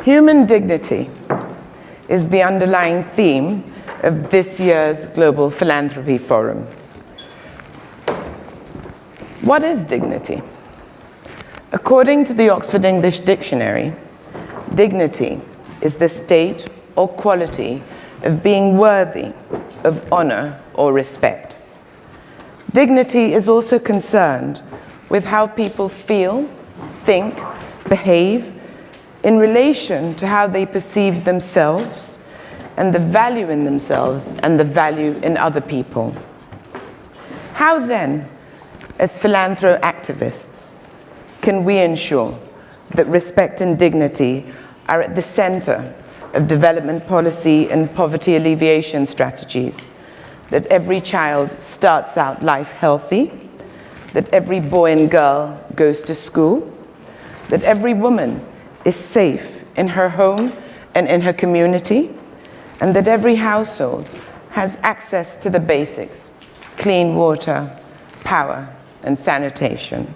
Human dignity is the underlying theme of this year's Global Philanthropy Forum. What is dignity? According to the Oxford English Dictionary, dignity is the state or quality of being worthy of honor or respect. Dignity is also concerned with how people feel, think, behave in relation to how they perceive themselves and the value in themselves and the value in other people. How then, as philanthro activists, can we ensure that respect and dignity are at the center of development policy and poverty alleviation strategies, that every child starts out life healthy, that every boy and girl goes to school, that every woman is safe in her home and in her community, and that every household has access to the basics, clean water, power, and sanitation,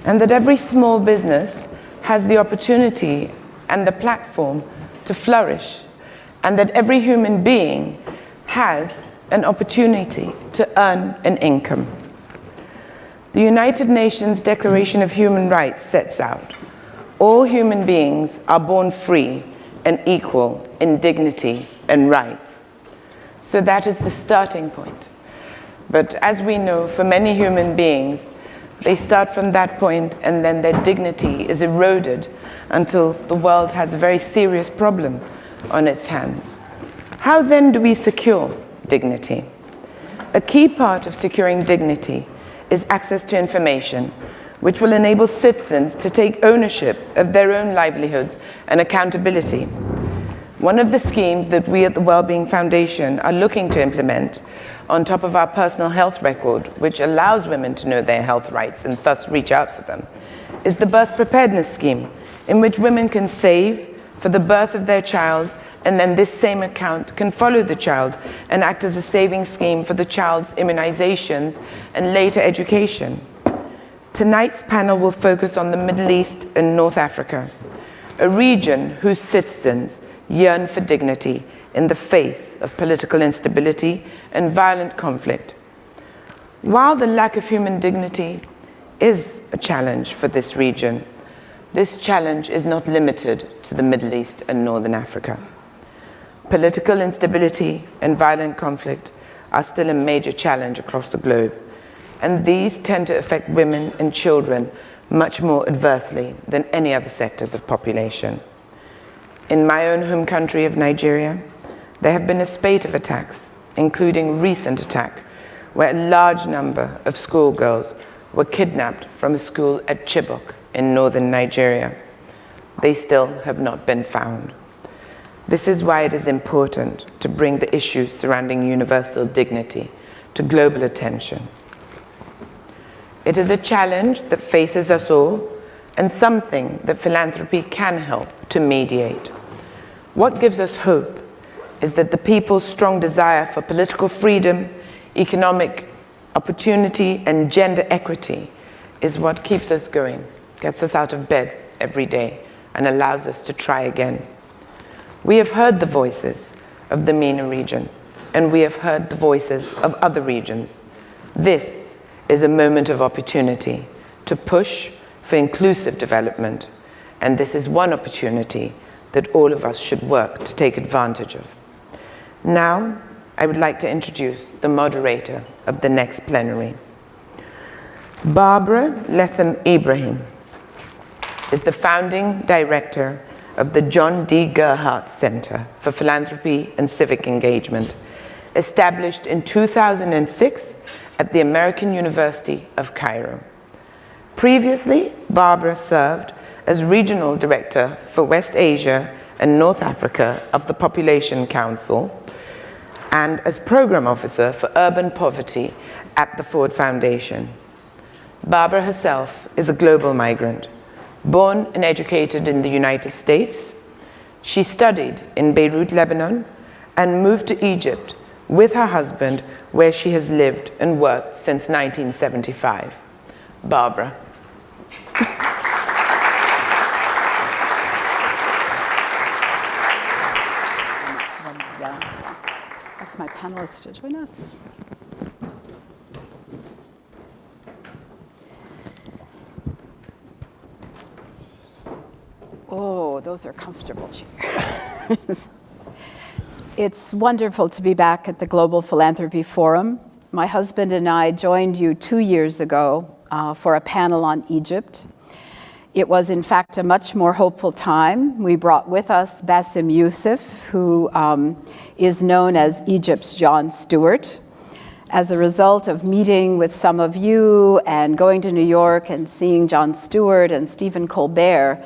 and that every small business has the opportunity and the platform to flourish, and that every human being has an opportunity to earn an income. The United Nations Declaration of Human Rights sets out, all human beings are born free and equal in dignity and rights. So that is the starting point. But as we know, for many human beings, they start from that point and then their dignity is eroded until the world has a very serious problem on its hands. How then do we secure dignity? A key part of securing dignity is access to information, which will enable citizens to take ownership of their own livelihoods and accountability. One of the schemes that we at the Wellbeing Foundation are looking to implement, on top of our personal health record, which allows women to know their health rights and thus reach out for them, is the birth preparedness scheme, in which women can save for the birth of their child, and then this same account can follow the child and act as a saving scheme for the child's immunizations and later education. Tonight's panel will focus on the Middle East and North Africa, a region whose citizens yearn for dignity in the face of political instability and violent conflict. While the lack of human dignity is a challenge for this region, this challenge is not limited to the Middle East and Northern Africa. Political instability and violent conflict are still a major challenge across the globe, and these tend to affect women and children much more adversely than any other sectors of population. In my own home country of Nigeria, there have been a spate of attacks, including a recent attack where a large number of schoolgirls were kidnapped from a school at Chibok in northern Nigeria. They still have not been found. This is why it is important to bring the issues surrounding universal dignity to global attention. It is a challenge that faces us all and something that philanthropy can help to mediate. What gives us hope is that the people's strong desire for political freedom, economic opportunity, and gender equity is what keeps us going, gets us out of bed every day, and allows us to try again. We have heard the voices of the MENA region, and we have heard the voices of other regions. This is a moment of opportunity to push for inclusive development, and this is one opportunity that all of us should work to take advantage of. Now, I would like to introduce the moderator of the next plenary. Barbara Ibrahim is the founding director of the John D. Gerhart Center for Philanthropy and Civic Engagement, established in 2006 at the American University of Cairo. Previously, Barbara served as Regional Director for West Asia and North Africa of the Population Council, and as Program Officer for Urban Poverty at the Ford Foundation. Barbara herself is a global migrant. Born and educated in the United States, she studied in Beirut, Lebanon, and moved to Egypt with her husband, where she has lived and worked since 1975. Barbara. ask my panelists to join us. Oh, those are comfortable chairs. It's wonderful to be back at the Global Philanthropy Forum. My husband and I joined you 2 years ago for a panel on Egypt. It was, in fact, a much more hopeful time. We brought with us Bassem Youssef, who is known as Egypt's Jon Stewart. As a result of meeting with some of you and going to New York and seeing Jon Stewart and Stephen Colbert,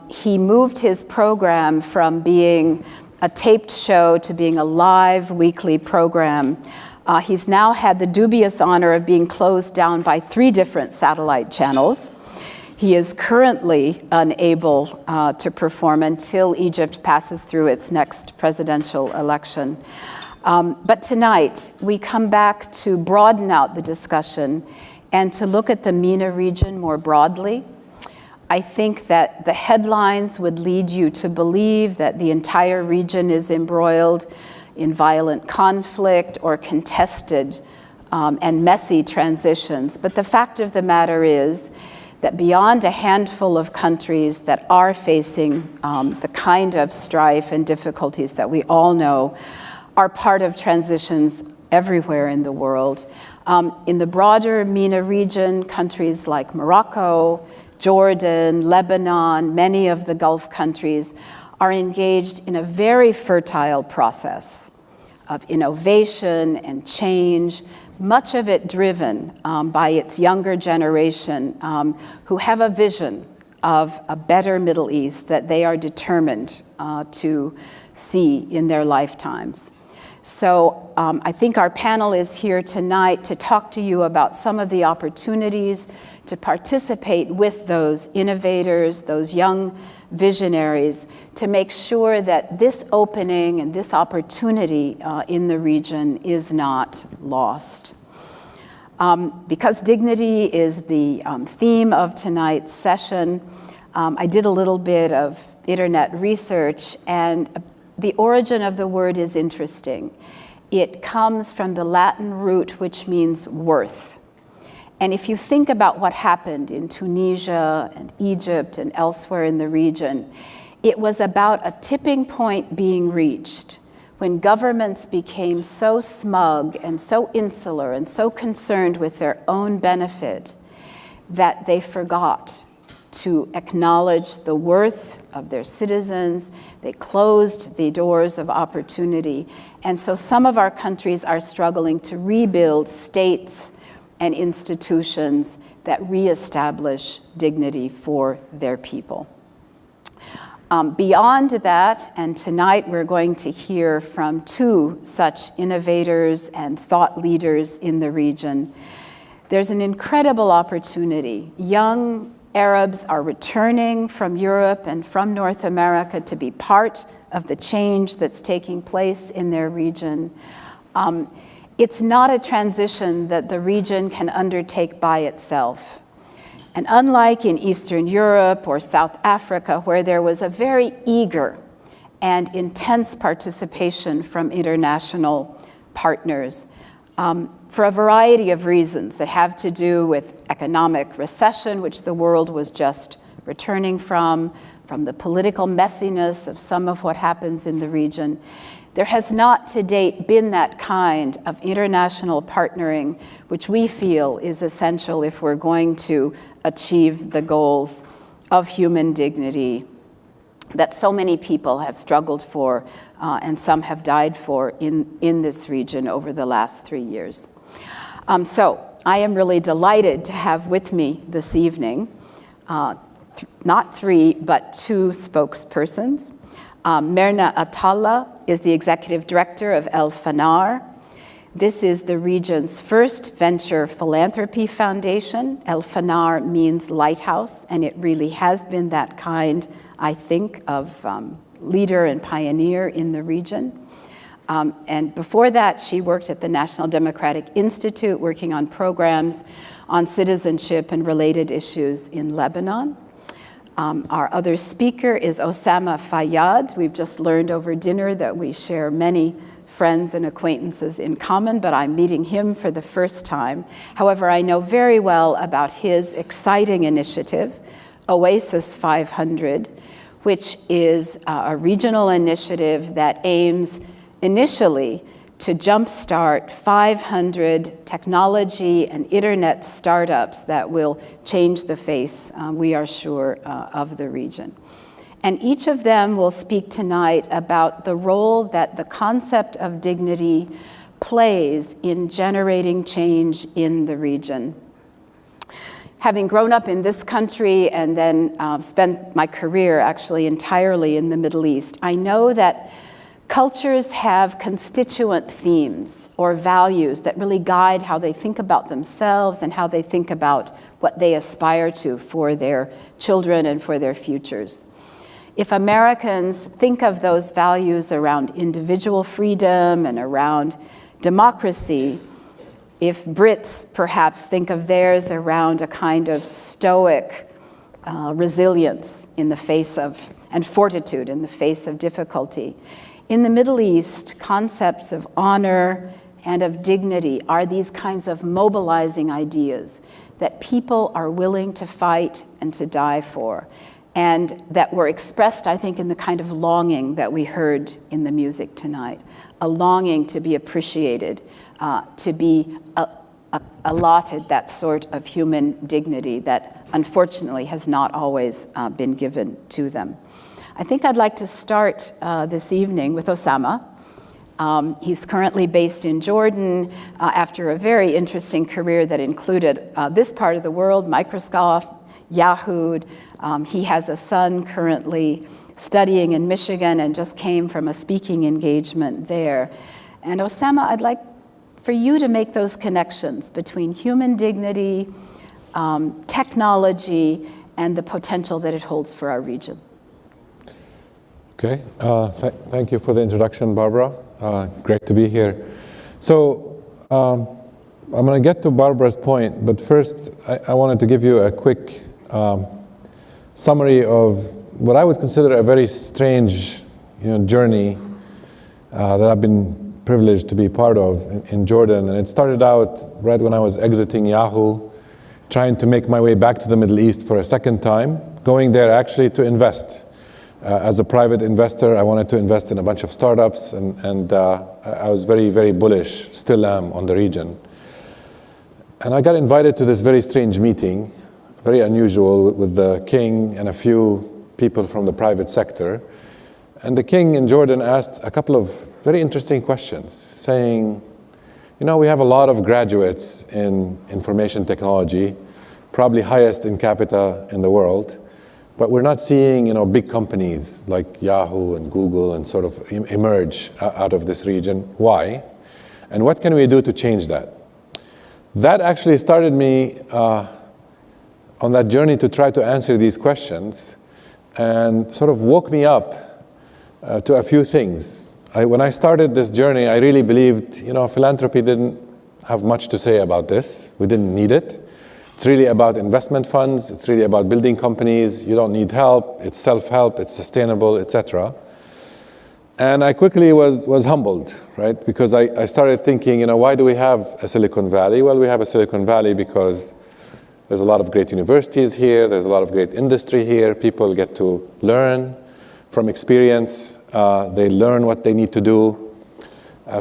he moved his program from being a taped show to being a live weekly program. He's now had the dubious honor of being closed down by 3 different satellite channels. He is currently unable to perform until Egypt passes through its next presidential election. But tonight, we come back to broaden out the discussion and to look at the MENA region more broadly. I think that the headlines would lead you to believe that the entire region is embroiled in violent conflict or contested and messy transitions. But the fact of the matter is that beyond a handful of countries that are facing the kind of strife and difficulties that we all know are part of transitions everywhere in the world. In the broader MENA region, countries like Morocco, Jordan, Lebanon, many of the Gulf countries are engaged in a very fertile process of innovation and change, much of it driven by its younger generation who have a vision of a better Middle East that they are determined to see in their lifetimes. So I think our panel is here tonight to talk to you about some of the opportunities to participate with those innovators, those young visionaries, to make sure that this opening and this opportunity in the region is not lost. Because dignity is the theme of tonight's session, I did a little bit of internet research, and the origin of the word is interesting. It comes from the Latin root, which means worth. And if you think about what happened in Tunisia and Egypt and elsewhere in the region, it was about a tipping point being reached when governments became so smug and so insular and so concerned with their own benefit that they forgot to acknowledge the worth of their citizens. They closed the doors of opportunity. And so some of our countries are struggling to rebuild states and institutions that reestablish dignity for their people. Beyond that, and tonight we're going to hear from 2 such innovators and thought leaders in the region, there's an incredible opportunity. Young Arabs are returning from Europe and from North America to be part of the change that's taking place in their region. It's not a transition that the region can undertake by itself. And unlike in Eastern Europe or South Africa, where there was a very eager and intense participation from international partners, for a variety of reasons that have to do with economic recession, which the world was just returning from the political messiness of some of what happens in the region, there has not to date been that kind of international partnering, which we feel is essential if we're going to achieve the goals of human dignity that so many people have struggled for and some have died for in this region over the last 3 years. So I am really delighted to have with me this evening, not 3, but 2 spokespersons. Myrna Atalla is the executive director of Alfanar. This is the region's first venture philanthropy foundation. Alfanar means lighthouse, and it really has been that kind, I think, of leader and pioneer in the region. And before that, she worked at the National Democratic Institute, working on programs on citizenship and related issues in Lebanon. Our other speaker is Usama Fayyad. We've just learned over dinner that we share many friends and acquaintances in common, but I'm meeting him for the first time. However, I know very well about his exciting initiative, Oasis 500, which is a regional initiative that aims initially to jumpstart 500 technology and internet startups that will change the face, we are sure, of the region. And each of them will speak tonight about the role that the concept of dignity plays in generating change in the region. Having grown up in this country and then spent my career actually entirely in the Middle East, I know that cultures have constituent themes or values that really guide how they think about themselves and how they think about what they aspire to for their children and for their futures. If Americans think of those values around individual freedom and around democracy, if Brits perhaps think of theirs around a kind of stoic resilience in the face of, and fortitude in the face of difficulty, in the Middle East, concepts of honor and of dignity are these kinds of mobilizing ideas that people are willing to fight and to die for, and that were expressed, I think, in the kind of longing that we heard in the music tonight, a longing to be appreciated, to be allotted that sort of human dignity that unfortunately has not always been given to them. I think I'd like to start this evening with Osama. He's currently based in Jordan after a very interesting career that included this part of the world, Microsoft, Yahoo. He has a son currently studying in Michigan and just came from a speaking engagement there. And Osama, I'd like for you to make those connections between human dignity, technology, and the potential that it holds for our region. Okay, thank you for the introduction, Barbara. Great to be here. So I'm going to get to Barbara's point, but first I wanted to give you a quick summary of what I would consider a very strange journey that I've been privileged to be part of in Jordan. And it started out right when I was exiting Yahoo, trying to make my way back to the Middle East for a second time, going there actually to invest. As a private investor, I wanted to invest in a bunch of startups, and I was very, very bullish, still am, on the region. And I got invited to this very strange meeting, very unusual, with the king and a few people from the private sector. And the king in Jordan asked a couple of very interesting questions, saying, we have a lot of graduates in information technology, probably highest in capita in the world, but we're not seeing, big companies like Yahoo and Google and sort of emerge out of this region. Why? And what can we do to change that? That actually started me on that journey to try to answer these questions, and sort of woke me up to a few things. When I started this journey, I really believed, philanthropy didn't have much to say about this. We didn't need it. It's really about investment funds. It's really about building companies. You don't need help. It's self-help. It's sustainable, etc. And I quickly was humbled, right? Because I started thinking, why do we have a Silicon Valley? Well, we have a Silicon Valley because there's a lot of great universities here. There's a lot of great industry here. People get to learn from experience. They learn what they need to do.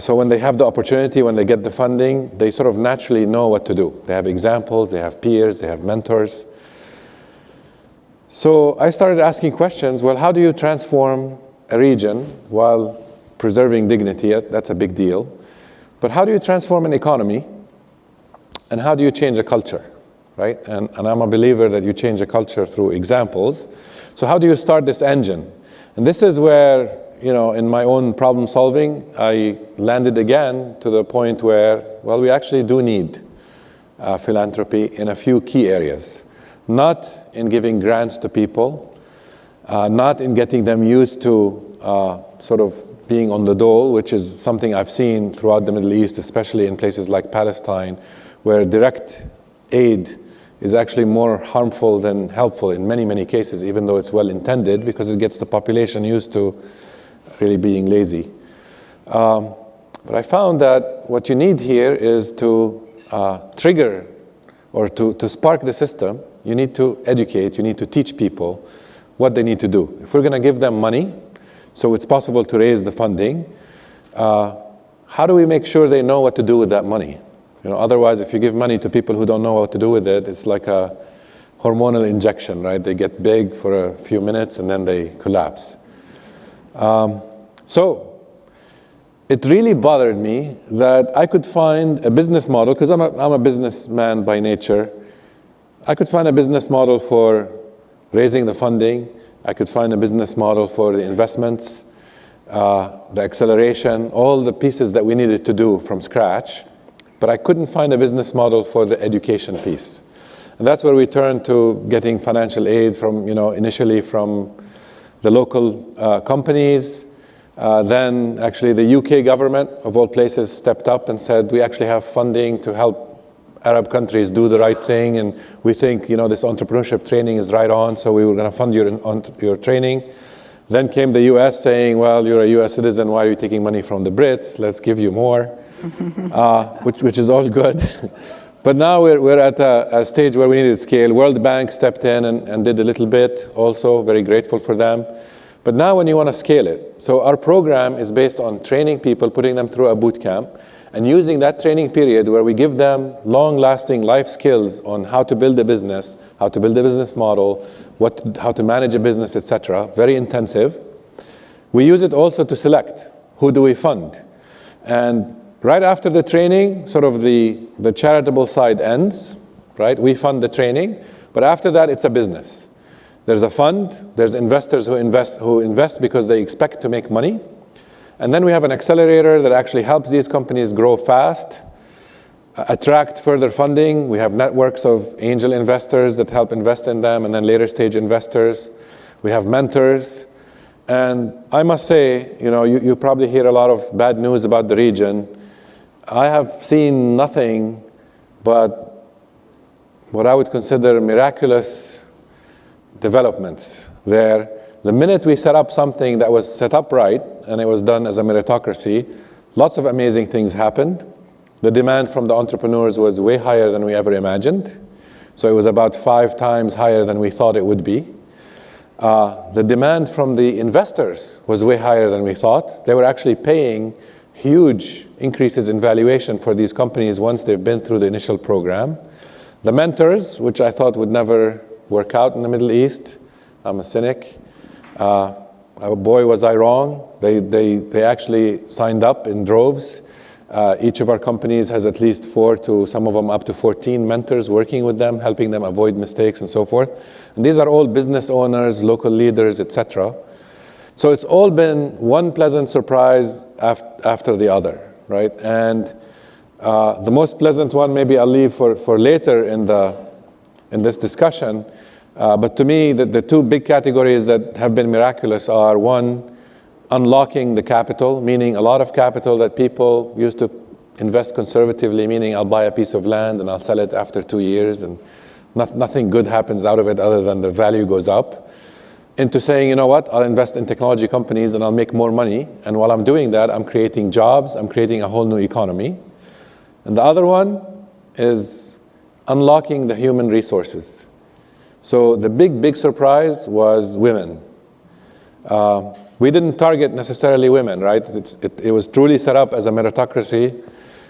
So when they have the opportunity, when they get the funding, they sort of naturally know what to do. They have examples, they have peers, they have mentors. So I started asking questions, well, how do you transform a region while preserving dignity? That's a big deal. But how do you transform an economy? And how do you change a culture, right? And I'm a believer that you change a culture through examples. So how do you start this engine? And this is where, in my own problem solving, I landed again to the point where, well, we actually do need philanthropy in a few key areas. Not in giving grants to people, not in getting them used to sort of being on the dole, which is something I've seen throughout the Middle East, especially in places like Palestine, where direct aid is actually more harmful than helpful in many, many cases, even though it's well intended, because it gets the population used to really being lazy. But I found that what you need here is to trigger or to spark the system. You need to educate, you need to teach people what they need to do. If we're going to give them money, so it's possible to raise the funding, how do we make sure they know what to do with that money? Otherwise, if you give money to people who don't know what to do with it, it's like a hormonal injection, right? They get big for a few minutes and then they collapse. So it really bothered me that I could find a business model, because I'm a businessman by nature. I could find a business model for raising the funding. I could find a business model for the investments, the acceleration, all the pieces that we needed to do from scratch. But I couldn't find a business model for the education piece. And that's where we turned to getting financial aid from, initially from the local companies. Then actually the UK government, of all places, stepped up and said, we actually have funding to help Arab countries do the right thing, and we think this entrepreneurship training is right on, so we were going to fund your training. Then came the US saying, well, you're a US citizen, why are you taking money from the Brits? Let's give you more, which is all good. But now we're at a stage where we needed scale. World Bank stepped in and did a little bit, also very grateful for them. But now when you want to scale it, so our program is based on training people, putting them through a boot camp, and using that training period where we give them long-lasting life skills on how to build a business, how to build a business model, how to manage a business, etc. Very intensive. We use it also to select who do we fund. And right after the training, sort of the charitable side ends, right? We fund the training, but after that, it's a business. There's a fund, there's investors who invest because they expect to make money. And then we have an accelerator that actually helps these companies grow fast, attract further funding. We have networks of angel investors that help invest in them, and then later stage investors. We have mentors. And I must say, you probably hear a lot of bad news about the region. I have seen nothing but what I would consider miraculous developments there. The minute we set up something that was set up right, and it was done as a meritocracy, lots of amazing things happened. The demand from the entrepreneurs was way higher than we ever imagined. So it was about 5 times higher than we thought it would be. The demand from the investors was way higher than we thought. They were actually paying huge increases in valuation for these companies once they've been through the initial program. The mentors, which I thought would never work out in the Middle East. I'm a cynic. Boy, was I wrong. They actually signed up in droves. Each of our companies has at least 4 to some of them up to 14 mentors working with them, helping them avoid mistakes and so forth. And these are all business owners, local leaders, etc. So it's all been one pleasant surprise after the other, right? And the most pleasant one maybe I'll leave for later in this discussion. But to me, the 2 big categories that have been miraculous are, one, unlocking the capital, meaning a lot of capital that people used to invest conservatively, meaning I'll buy a piece of land and I'll sell it after 2 years, and nothing good happens out of it other than the value goes up, into saying, you know what, I'll invest in technology companies and I'll make more money. And while I'm doing that, I'm creating jobs, I'm creating a whole new economy. And the other one is unlocking the human resources. So the big surprise was women. We didn't target necessarily women, right? It was truly set up as a meritocracy,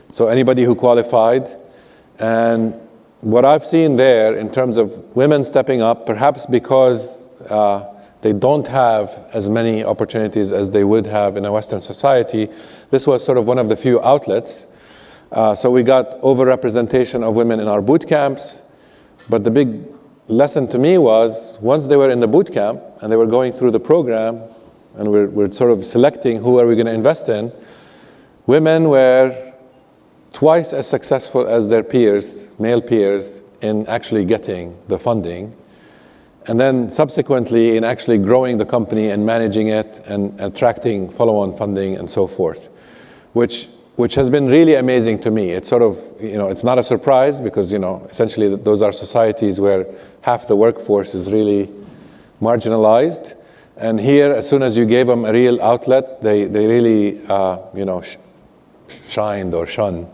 so anybody who qualified. And what I've seen there in terms of women stepping up, perhaps because they don't have as many opportunities as they would have in a Western society, this was sort of one of the few outlets. So we got overrepresentation of women in our boot camps, but the big lesson to me was, once they were in the boot camp and they were going through the program and we're sort of selecting who are we going to invest in, women were twice as successful as their peers, male peers, in actually getting the funding, and then subsequently in actually growing the company and managing it and attracting follow-on funding and so forth, which has been really amazing to me. It's sort of, it's not a surprise because, essentially those are societies where half the workforce is really marginalized. And here, as soon as you gave them a real outlet, they really, shined or shone.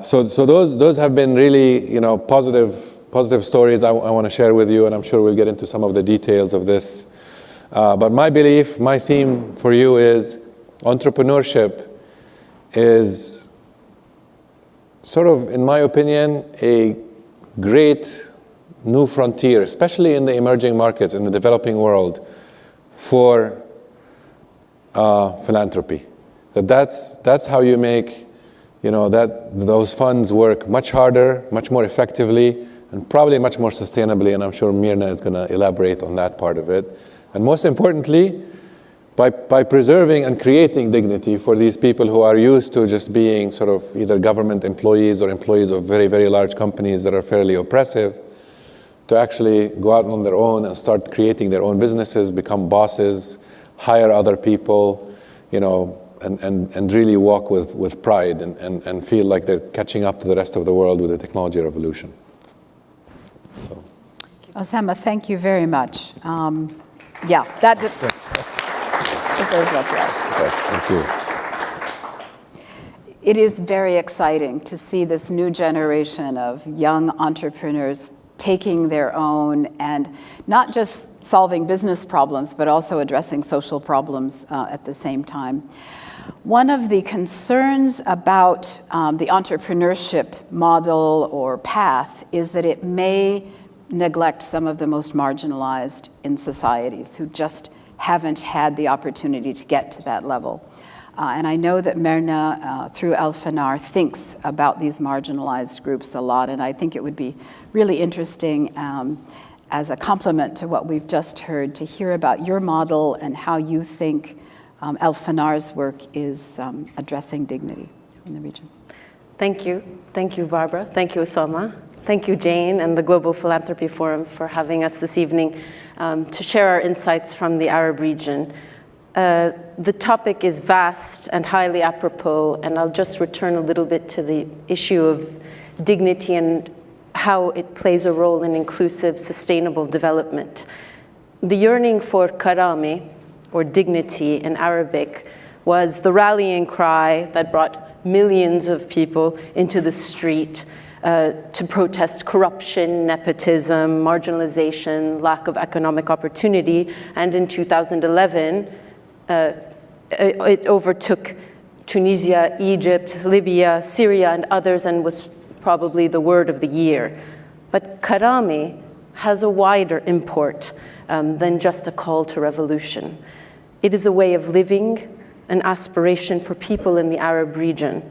So those have been really, positive stories I want to share with you, and I'm sure we'll get into some of the details of this. But my belief, my theme for you is entrepreneurship is sort of, in my opinion, a great new frontier, especially in the emerging markets, in the developing world, for philanthropy. That's how you make, those funds work much harder, much more effectively, and probably much more sustainably, and I'm sure Myrna is going to elaborate on that part of it. And most importantly, by preserving and creating dignity for these people who are used to just being sort of either government employees or employees of very, very large companies that are fairly oppressive, to actually go out on their own and start creating their own businesses, become bosses, hire other people, and really walk with pride and feel like they're catching up to the rest of the world with the technology revolution. So. Usama, thank you very much. That deserves applause. Thank you. It is very exciting to see this new generation of young entrepreneurs taking their own and not just solving business problems, but also addressing social problems at the same time. One of the concerns about the entrepreneurship model or path is that it may neglect some of the most marginalized in societies who just haven't had the opportunity to get to that level. And I know that Myrna, through Alfanar, thinks about these marginalized groups a lot, and I think it would be really interesting as a complement to what we've just heard to hear about your model and how you think Alfanar's work is addressing dignity in the region. Thank you. Thank you, Barbara. Thank you, Usama. Thank you, Jane, and the Global Philanthropy Forum for having us this evening to share our insights from the Arab region. The topic is vast and highly apropos, and I'll just return a little bit to the issue of dignity and how it plays a role in inclusive, sustainable development. The yearning for karami, or dignity in Arabic, was the rallying cry that brought millions of people into the street to protest corruption, nepotism, marginalization, lack of economic opportunity, and in 2011, it overtook Tunisia, Egypt, Libya, Syria, and others, and was probably the word of the year. But karami has a wider import than just a call to revolution. It is a way of living, an aspiration for people in the Arab region,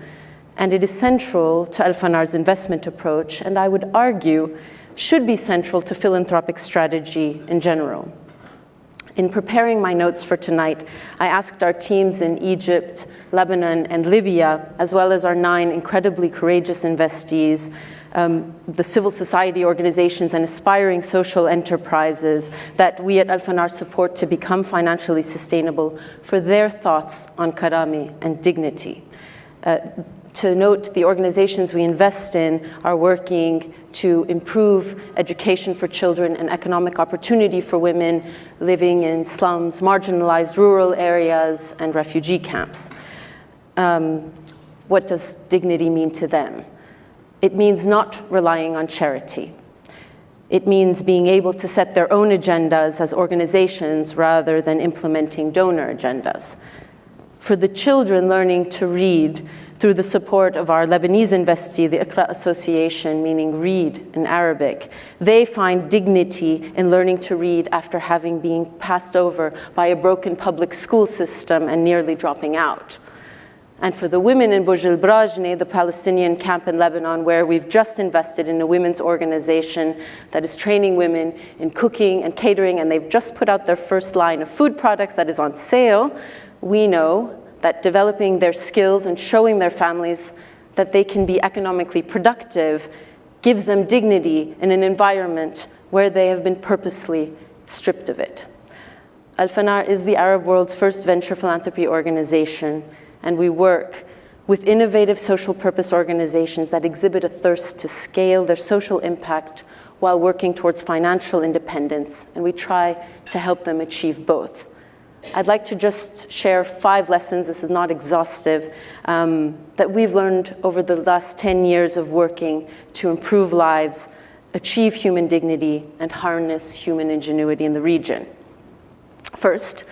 and it is central to Alfanar's investment approach, and I would argue should be central to philanthropic strategy in general. In preparing my notes for tonight, I asked our teams in Egypt, Lebanon, and Libya, as well as our 9 incredibly courageous investees, the civil society organizations and aspiring social enterprises that we at Alfanar support to become financially sustainable, for their thoughts on karami and dignity. To note, the organizations we invest in are working to improve education for children and economic opportunity for women living in slums, marginalized rural areas, and refugee camps. What does dignity mean to them? It means not relying on charity. It means being able to set their own agendas as organizations rather than implementing donor agendas. For the children, learning to read through the support of our Lebanese investee, the Iqra Association, meaning read in Arabic. They find dignity in learning to read after having been passed over by a broken public school system and nearly dropping out. And for the women in Burj al-Brajni, the Palestinian camp in Lebanon, where we've just invested in a women's organization that is training women in cooking and catering, and they've just put out their first line of food products that is on sale, we know that developing their skills and showing their families that they can be economically productive gives them dignity in an environment where they have been purposely stripped of it. Alfanar is the Arab world's first venture philanthropy organization, and we work with innovative social purpose organizations that exhibit a thirst to scale their social impact while working towards financial independence, and we try to help them achieve both. I'd like to just share 5 lessons, this is not exhaustive, that we've learned over the last 10 years of working to improve lives, achieve human dignity, and harness human ingenuity in the region. First,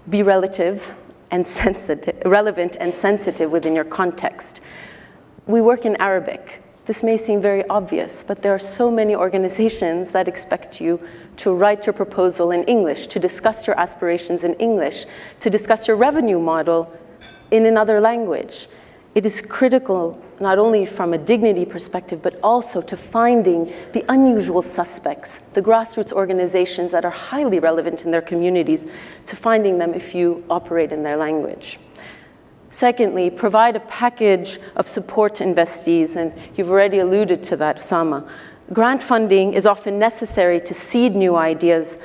be relevant and sensitive within your context. We work in Arabic. This may seem very obvious, but there are so many organizations that expect you to write your proposal in English, to discuss your aspirations in English, to discuss your revenue model in another language. It is critical, not only from a dignity perspective, but also to finding the unusual suspects, the grassroots organizations that are highly relevant in their communities, to finding them if you operate in their language. Secondly, provide a package of support to investees, and you've already alluded to that, Usama. Grant funding is often necessary to seed new ideas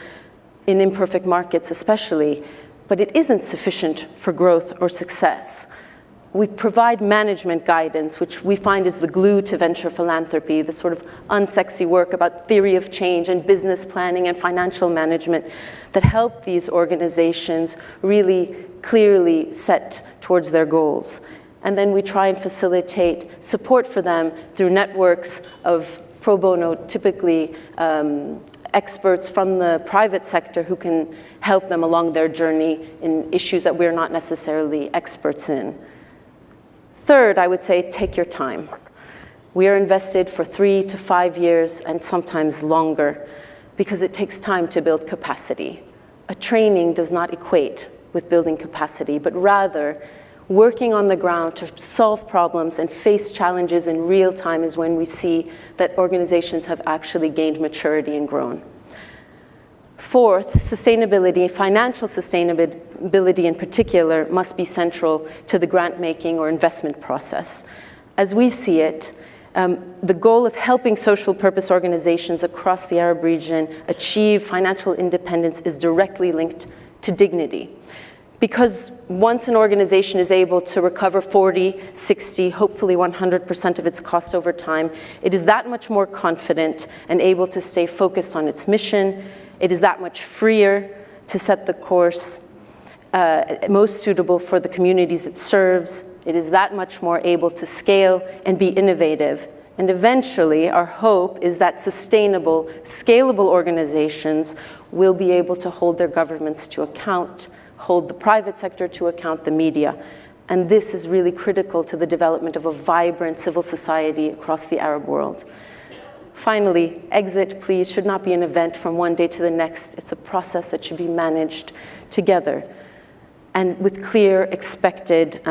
in imperfect markets especially, but it isn't sufficient for growth or success. We provide management guidance, which we find is the glue to venture philanthropy, the sort of unsexy work about theory of change and business planning and financial management that help these organizations really clearly set towards their goals. And then we try and facilitate support for them through networks of pro bono, typically experts from the private sector who can help them along their journey in issues that we're not necessarily experts in. Third, I would say, take your time. We are invested for 3 to 5 years and sometimes longer because it takes time to build capacity. A training does not equate with building capacity, but rather working on the ground to solve problems and face challenges in real time is when we see that organizations have actually gained maturity and grown. Fourth, sustainability, financial sustainability in particular, must be central to the grant-making or investment process. As we see it, the goal of helping social purpose organizations across the Arab region achieve financial independence is directly linked to dignity. Because once an organization is able to recover 40, 60, hopefully 100% of its costs over time, it is that much more confident and able to stay focused on its mission. It is that much freer to set the course most suitable for the communities it serves. It is that much more able to scale and be innovative. And eventually, our hope is that sustainable, scalable organizations will be able to hold their governments to account, hold the private sector to account, the media. And this is really critical to the development of a vibrant civil society across the Arab world. Finally, exit, please, should not be an event from one day to the next. It's a process that should be managed together and with clear expected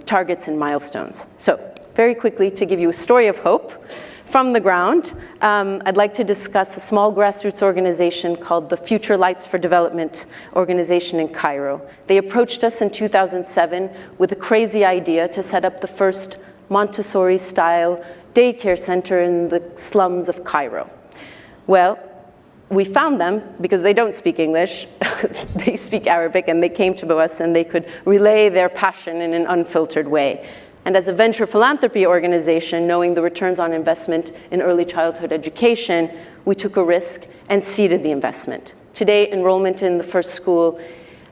targets and milestones. So very quickly, to give you a story of hope from the ground, I'd like to discuss a small grassroots organization called the Future Lights for Development organization in Cairo. They approached us in 2007 with a crazy idea to set up the first Montessori-style daycare center in the slums of Cairo. Well, we found them because they don't speak English, they speak Arabic, and they came to us and they could relay their passion in an unfiltered way. And as a venture philanthropy organization, knowing the returns on investment in early childhood education, we took a risk and seeded the investment. Today, enrollment in the first school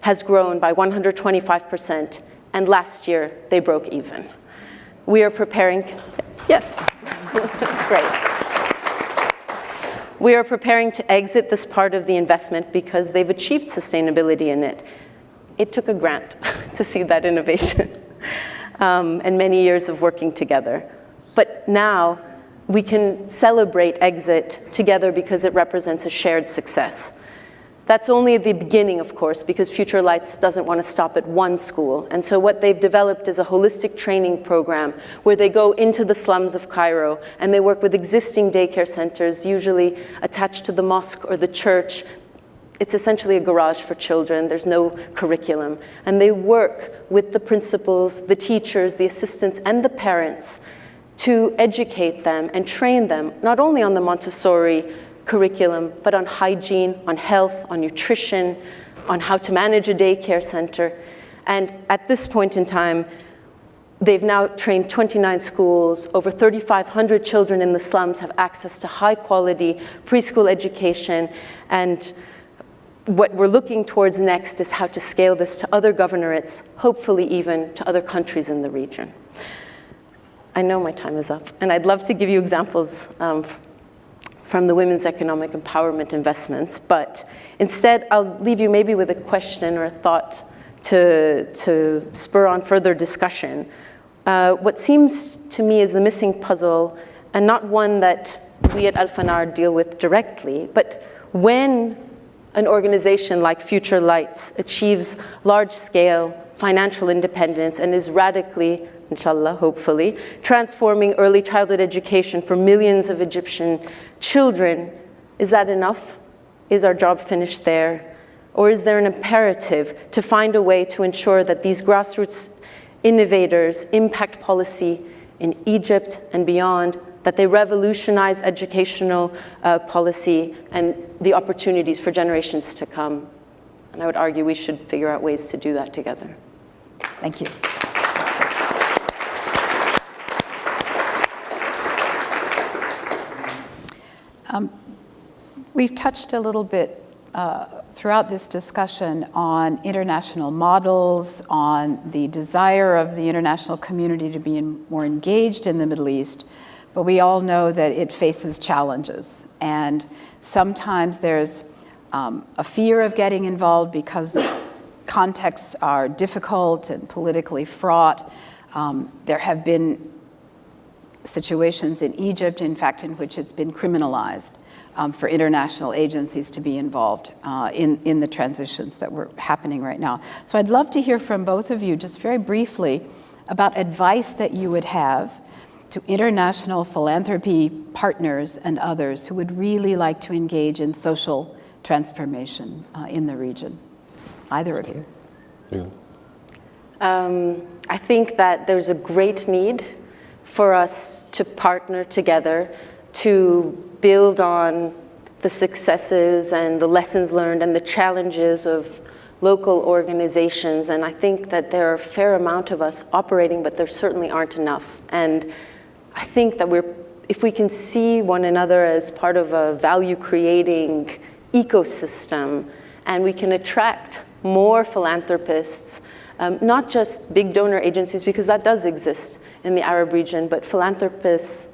has grown by 125%, and last year they broke even. We are preparing, yes, great. We are preparing to exit this part of the investment because they've achieved sustainability in it. It took a grant to see that innovation. And many years of working together. But now we can celebrate exit together because it represents a shared success. That's only the beginning, of course, because Future Lights doesn't want to stop at one school. And so what they've developed is a holistic training program where they go into the slums of Cairo and they work with existing daycare centers, usually attached to the mosque or the church. It's essentially a garage for children. There's no curriculum. And they work with the principals, the teachers, the assistants, and the parents to educate them and train them, not only on the Montessori curriculum, but on hygiene, on health, on nutrition, on how to manage a daycare center. And at this point in time, they've now trained 29 schools. Over 3,500 children in the slums have access to high-quality preschool education. And what we're looking towards next is how to scale this to other governorates, hopefully even to other countries in the region. I know my time is up, and I'd love to give you examples from the women's economic empowerment investments, but instead I'll leave you maybe with a question or a thought to spur on further discussion. What seems to me is the missing puzzle, and not one that we at Alfanar deal with directly, but when an organization like Future Lights achieves large-scale financial independence and is radically, inshallah, hopefully, transforming early childhood education for millions of Egyptian children, is that enough? Is our job finished there? Or is there an imperative to find a way to ensure that these grassroots innovators impact policy in Egypt and beyond, that they revolutionize educational policy and the opportunities for generations to come? And I would argue we should figure out ways to do that together. Thank you. We've touched a little bit throughout this discussion on international models, on the desire of the international community to be more engaged in the Middle East, but we all know that it faces challenges. And sometimes there's a fear of getting involved because the contexts are difficult and politically fraught. There have been situations in Egypt, in fact, in which it's been criminalized for international agencies to be involved in the transitions that were happening right now. So I'd love to hear from both of you, just very briefly, about advice that you would have to international philanthropy partners and others who would really like to engage in social transformation in the region. Either of you. I think that there's a great need for us to partner together to build on the successes and the lessons learned and the challenges of local organizations. And I think that there are a fair amount of us operating, but there certainly aren't enough. And I think that if we can see one another as part of a value-creating ecosystem, and we can attract more philanthropists, not just big donor agencies, because that does exist in the Arab region, but philanthropists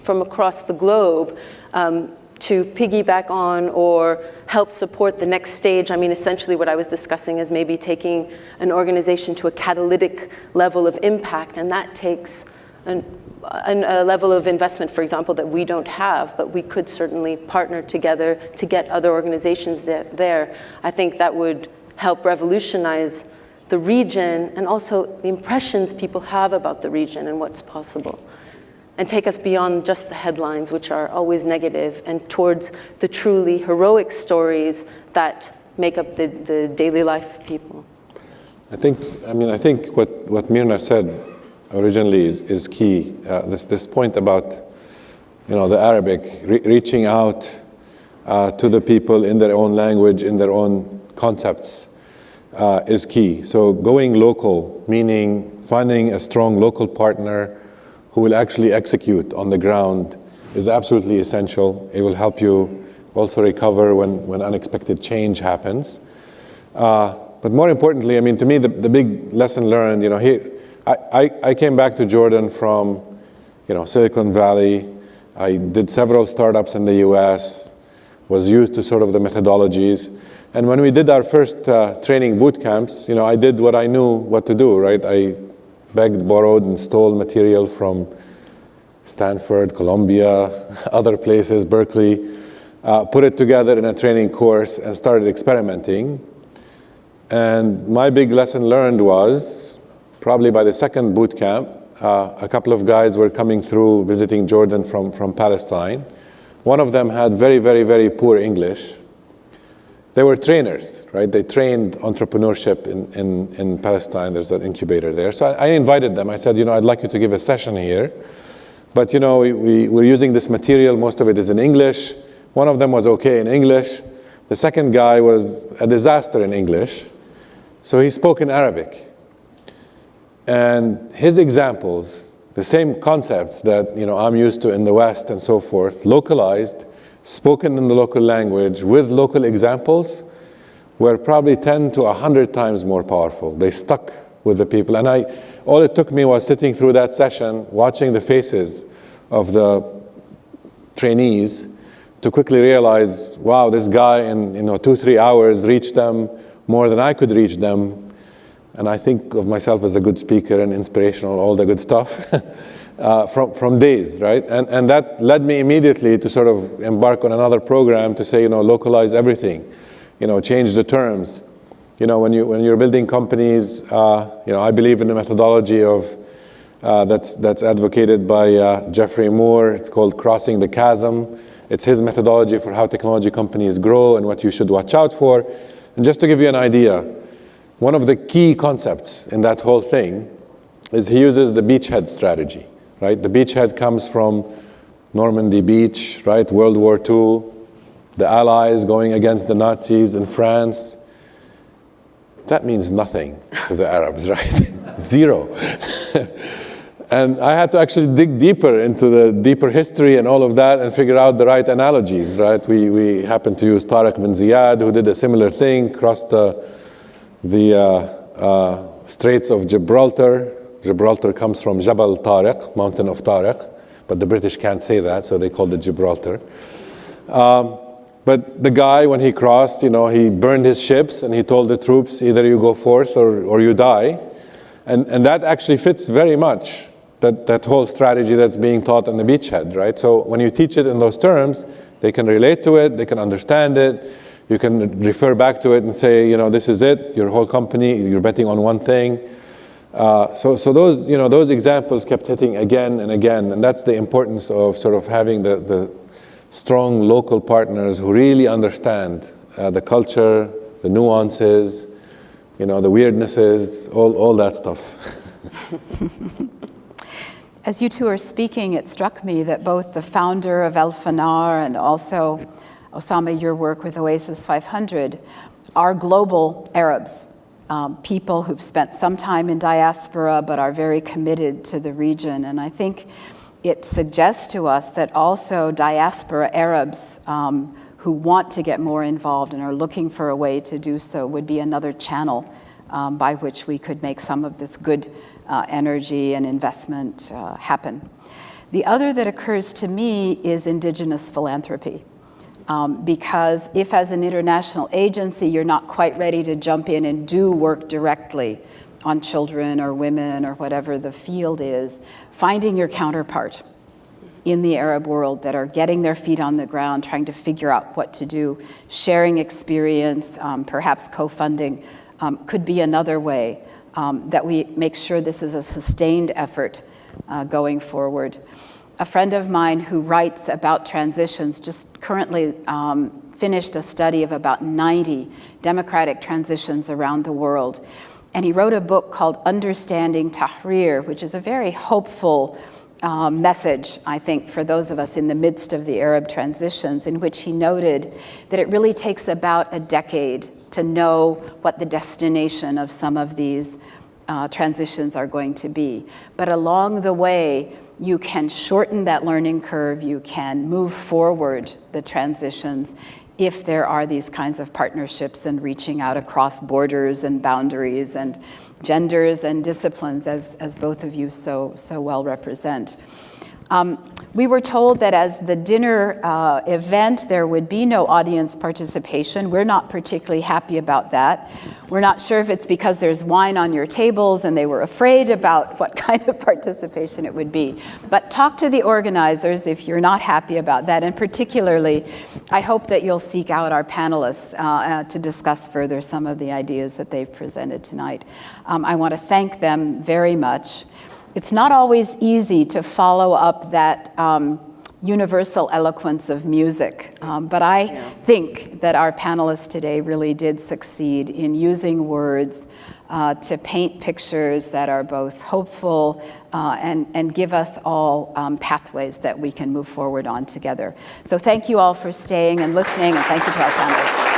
from across the globe to piggyback on or help support the next stage. I mean, essentially what I was discussing is maybe taking an organization to a catalytic level of impact, and that takes a level of investment, for example, that we don't have, but we could certainly partner together to get other organizations there. I think that would help revolutionize the region and also the impressions people have about the region and what's possible, and take us beyond just the headlines, which are always negative, and towards the truly heroic stories that make up the daily life of people. I think what Myrna said originally is key. This point about, the Arabic, reaching out to the people in their own language, in their own concepts, is key. So going local, meaning finding a strong local partner who will actually execute on the ground, is absolutely essential. It will help you also recover when unexpected change happens. But more importantly, to me, the big lesson learned, here, I came back to Jordan from, Silicon Valley. I did several startups in the US, was used to sort of the methodologies. And when we did our first training boot camps, I did what I knew what to do, right? I begged, borrowed, and stole material from Stanford, Columbia, other places, Berkeley, put it together in a training course and started experimenting. And my big lesson learned was, probably by the second boot camp, a couple of guys were coming through visiting Jordan from Palestine. One of them had very, very, very poor English. They were trainers, right? They trained entrepreneurship in Palestine. There's an incubator there. So I invited them. I said, I'd like you to give a session here. But, we're using this material. Most of it is in English. One of them was okay in English. The second guy was a disaster in English. So he spoke in Arabic. And his examples, the same concepts that, I'm used to in the West and so forth, localized, spoken in the local language with local examples, were probably 10 to 100 times more powerful. They stuck with the people. And all it took me was sitting through that session, watching the faces of the trainees to quickly realize, wow, this guy in 2-3 hours reached them more than I could reach them. And I think of myself as a good speaker and inspirational, all the good stuff, from days, right? And that led me immediately to sort of embark on another program to say, localize everything, change the terms. When you're building companies, I believe in the methodology of that's advocated by Jeffrey Moore. It's called Crossing the Chasm. It's his methodology for how technology companies grow and what you should watch out for. And just to give you an idea, one of the key concepts in that whole thing is he uses the beachhead strategy, right? The beachhead comes from Normandy Beach, right? World War II, the Allies going against the Nazis in France. That means nothing to the Arabs, right? Zero. And I had to actually dig deeper into the deeper history and all of that and figure out the right analogies, right? We happened to use Tariq bin Ziyad, who did a similar thing, crossed the Straits of Gibraltar. Gibraltar comes from Jabal Tariq, Mountain of Tariq, but the British can't say that, so they called it Gibraltar. But the guy, when he crossed, he burned his ships and he told the troops, either you go forth or you die. And that actually fits very much that whole strategy that's being taught on the beachhead, right? So when you teach it in those terms, they can relate to it, they can understand it, you can refer back to it and say, this is it, your whole company, you're betting on one thing. So those examples kept hitting again and again, and that's the importance of sort of having the strong local partners who really understand the culture, the nuances, the weirdnesses, all that stuff. As you two are speaking, it struck me that both the founder of Alfanar and also, Usama, your work with Oasis 500 are global Arabs, people who've spent some time in diaspora but are very committed to the region. And I think it suggests to us that also diaspora Arabs who want to get more involved and are looking for a way to do so would be another channel by which we could make some of this good energy and investment happen. The other that occurs to me is indigenous philanthropy. Because if as an international agency you're not quite ready to jump in and do work directly on children or women or whatever the field is, finding your counterpart in the Arab world that are getting their feet on the ground, trying to figure out what to do, sharing experience, perhaps co-funding, could be another way that we make sure this is a sustained effort going forward. A friend of mine who writes about transitions just currently finished a study of about 90 democratic transitions around the world. And he wrote a book called Understanding Tahrir, which is a very hopeful message, I think, for those of us in the midst of the Arab transitions, in which he noted that it really takes about a decade to know what the destination of some of these transitions are going to be. But along the way, you can shorten that learning curve, you can move forward the transitions if there are these kinds of partnerships and reaching out across borders and boundaries and genders and disciplines, as both of you so well represent. We were told that as the dinner event, there would be no audience participation. We're not particularly happy about that. We're not sure if it's because there's wine on your tables and they were afraid about what kind of participation it would be. But talk to the organizers if you're not happy about that. And particularly, I hope that you'll seek out our panelists to discuss further some of the ideas that they've presented tonight. I want to thank them very much. It's not always easy to follow up that universal eloquence of music, but I think that our panelists today really did succeed in using words to paint pictures that are both hopeful and give us all pathways that we can move forward on together. So thank you all for staying and listening, and thank you to our panelists.